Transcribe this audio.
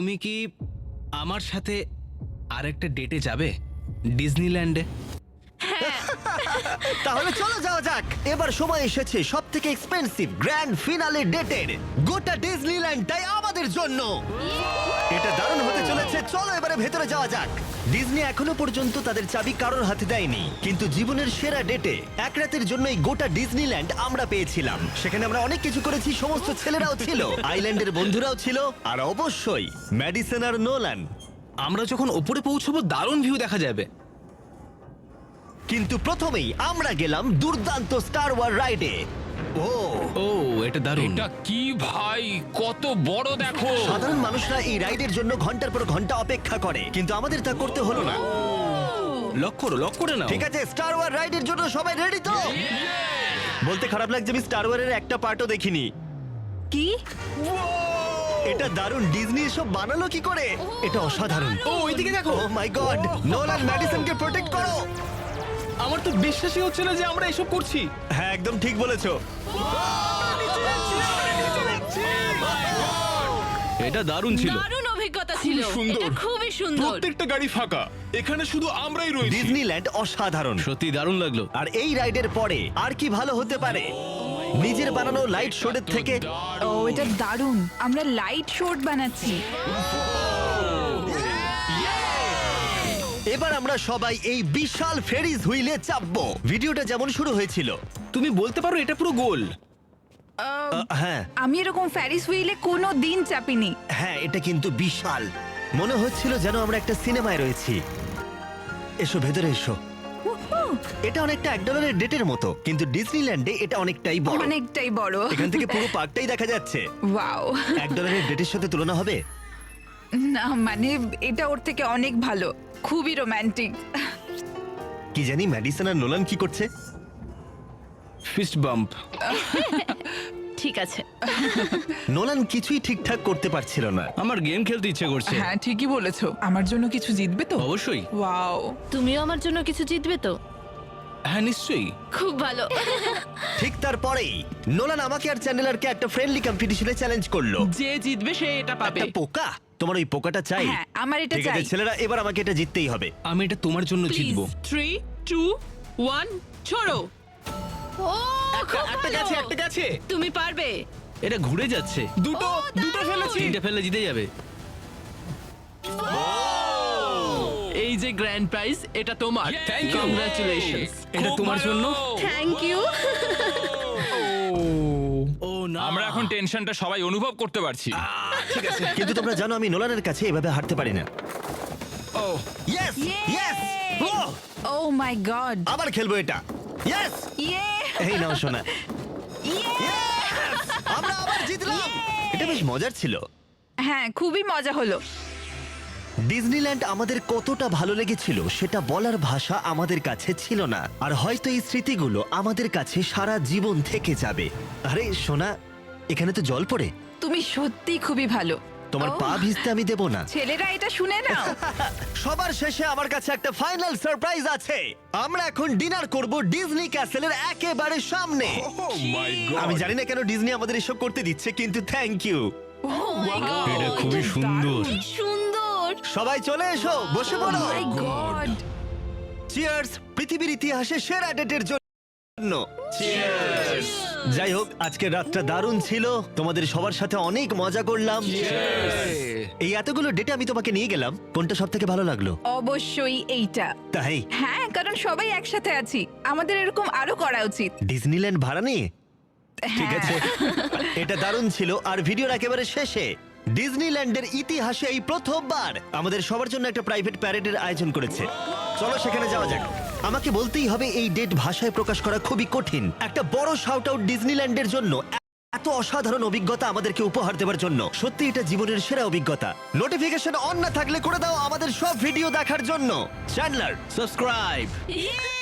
তুমি কি আমার সাথে আরেকটা ডেটে যাবে ডিজনিল্যান্ডে? তাহলে চলো যাওয়া যাক। এবার সময় এসেছে সব থেকে এক্সপেন্সিভ গ্র্যান্ড ফিনালে ডেটের। গোটা ডিজনিল্যান্ডটাই আমাদের জন্য। এটা দারুণ হতে চলেছে। চলো এবারে ভেতরে যাওয়া যাক। ডিজনি এখনো পর্যন্ত তাদের চাবি কারোর হাতে দেয়নি, কিন্তু জীবনের সেরা ডেটে এক রাতের জন্য এই গোটা ডিজনিল্যান্ড আমরা পেয়েছিলাম। সেখানে আমরা অনেক কিছু করেছি। সমস্ত ছেলেরাও ছিল, আইল্যান্ডের বন্ধুরাও ছিল, আর অবশ্যই ম্যাডিসন আর নোলান। আমরা যখন ওপরে পৌঁছবো দারুণ ভিউ দেখা যাবে। কিন্তু প্রথমেই আমরা গেলাম দুর্দান্ত স্টার ওয়ার রাইডে। ও এটা দারুণ। এটা কি ভাই, কত বড় দেখো। সাধারণ মানুষরা এই রাইডের জন্য ঘন্টার পর ঘন্টা অপেক্ষা করে, কিন্তু আমাদের তা করতে হলো না। লক করে নাও। ঠিক আছে, স্টার ওয়ার রাইডের জন্য সবাই রেডি তো? বলতে খারাপ লাগছে, আমি স্টার ওয়ারের একটা পার্টও দেখিনি। কি? এটা দারুণ। ডিজনি এসব বানালো কি করে? এটা অসাধারণ। ও ওইদিকে দেখো। ও মাই গড, নোলান ম্যাডিসনকে প্রোটেক্ট করো। আমার তো বিশ্বাসই হচ্ছে না যে আমরা এসব করছি। হ্যাঁ, একদম ঠিক বলেছো। এটা দারুণ ছিল। দারুণ অভিজ্ঞতা ছিল। সুন্দর। এটা খুবই সুন্দর। প্রত্যেকটা গাড়ি ফাঁকা, এখানে শুধু আমরাই রয়েছি। ডিজনিল্যান্ড অসাধারণ। সত্যি দারুণ লাগলো। আর এই রাইডের পরে আর কি ভালো হতে পারে নিজের বানানো লাইট শোডের থেকে? ও এটা দারুণ, আমরা লাইট শোট বানাচ্ছি। এবার আমরা সবাই এই বিশাল ফেরিস হুইলে চাপবো। ভিডিওটা যেমন শুরু হয়েছিল। তুমি বলতে পারো এটা পুরো গোল। হ্যাঁ আমি এরকম ফ্যারিস হুইলে কোনো দিন চাপিনি। হ্যাঁ, এটা কিন্তু বিশাল। মনে হচ্ছিল যেন আমরা একটা সিনেমায় রয়েছি। এসো ভেতরে এসো। এটা অনেকটা $1 ডেটের মতো, কিন্তু ডিজনিল্যান্ডে এটা অনেকটাই বড়। অনেকটাই বড়। এখান থেকে পুরো পার্কটাই দেখা যাচ্ছে। ওয়াও। $1 ডেটের সাথে তুলনা হবে? না মানে এটা ওর থেকে অনেক ভালো, খুবই রোমান্টিক। কি জানি ম্যাডিসন আর নোলান কি করছে। Fist bump. ঠিক আছে। নোলান কিছুই ঠিকঠাক করতে পারছিল না। আমার গেম খেলতে ইচ্ছে করছে। হ্যাঁ ঠিকই বলেছো, আমার জন্য কিছু জিতবে তো? অবশ্যই। ওয়াও। তুমিও আমার জন্য কিছু জিতবে তো? হ্যাঁ নিশ্চয়ই। খুব ভালো। ঠিক তারপরেই নোলান আমাকে আর চ্যানেলারকে একটা ফ্রেন্ডলি কম্পিটিশনে চ্যালেঞ্জ করলো। যে জিতবে সে এটা পাবে। একটা পোকা? তোমার ওই পোকাটা চাই? হ্যাঁ আমার এটা ঠিক আছে চাই। ছেলেরা, এবার আমাকে এটা জিততেই হবে। আমি এটা তোমার জন্য প্লিজ জিতবো। 3 2 1 ছোড়ো। ও খুব একটা ভালো। গেছে, একটা গেছে। তুমি পারবে। এটা ঘুরে যাচ্ছে। দুটো দারুণ। ফেলেছি। তিনটে ফেললে জিতে যাবে। এই যে গ্র্যান্ড প্রাইজ, এটা তোমার। Thank you. কংগ্রাচুলেশনস। এটা তোমার জন্য। Thank you. ও না, আমরা এখন টেনশনটা সবাই অনুভব করতে পারছি। ঠিক আছে। কিন্তু তোমরা জানো আমি নোলানের কাছে এভাবে হারতে পারি না। ও ইয়েস ইয়েস, ও মাই গড। আবার খেলবো এটা। ইয়েস, ইয়ে এই নাও শোনা। ইয়ে। Yes! আমরা আবার জিতলাম। এটা বেশ মজার ছিল। হ্যাঁ খুবই মজা হলো। ডিজনিল্যান্ড আমাদের কতটা ভালো লেগেছিল সেটা বলার ভাষা আমাদের কাছে ছিল না। আর হয়তো এই স্মৃতিগুলো আমাদের কাছে সারা জীবন থেকে যাবে। আরে সোনা, এখানে তো জল পড়ে। তুমি সত্যি খুবই ভালো। তোমার ও, পা ভিজতে আমি দেব না। ছেলেরা এটা শুনে নাও। সবার শেষে আমার কাছে একটা ফাইনাল সারপ্রাইজ আছে। আমরা এখন ডিনার করব ডিজনি ক্যাসেলের একেবারে সামনে। মাই আমি জানি না কেন ডিজনি আমাদের এসব করতে দিচ্ছে, কিন্তু থ্যাংক ইউ। এটা খুবই সুন্দর। কি সুন্দর। সবাই চলে এসো, বসে পড়ো। মাই গড। চিয়ার্স পৃথিবীর ইতিহাসে সেরা ডেটের জন্য। যাই হোক, আজকের রাতটা দারুণ ছিল। তোমাদের সবার সাথে অনেক মজা করলাম। এই এতগুলো ডেটে আমি তোমাকে নিয়ে গেলাম, কোনটা সব থেকে ভালো লাগলো? অবশ্যই এইটা। তাই হ্যাঁ কারণ সবাই একসাথে আছি, আমাদের এরকম আরো করা উচিত। ডিজনিল্যান্ড ভাড়া নিয়ে? ঠিক হ্যাঁ। আছে, এটা দারুণ ছিল। আর ভিডিওর একেবারে শেষে ডিজনিল্যান্ডের ইতিহাসে এই প্রথমবার আমাদের সবার জন্য একটা প্রাইভেট প্যারেডের আয়োজন করেছে। চলো সেখানে যাওয়া যাক। আমাকে বলতেই হবে এই ডেট ভাষায় প্রকাশ করা খুবই কঠিন। একটা বড় শাউট আউট ডিজনিল্যান্ডের জন্য, এত অসাধারণ অভিজ্ঞতা আমাদেরকে উপহার দেওয়ার জন্য। সত্যি এটা জীবনের সেরা অভিজ্ঞতা। নোটিফিকেশন অন না থাকলে করে দাও আমাদের সব ভিডিও দেখার জন্য। Chandler subscribe. ইয়ে!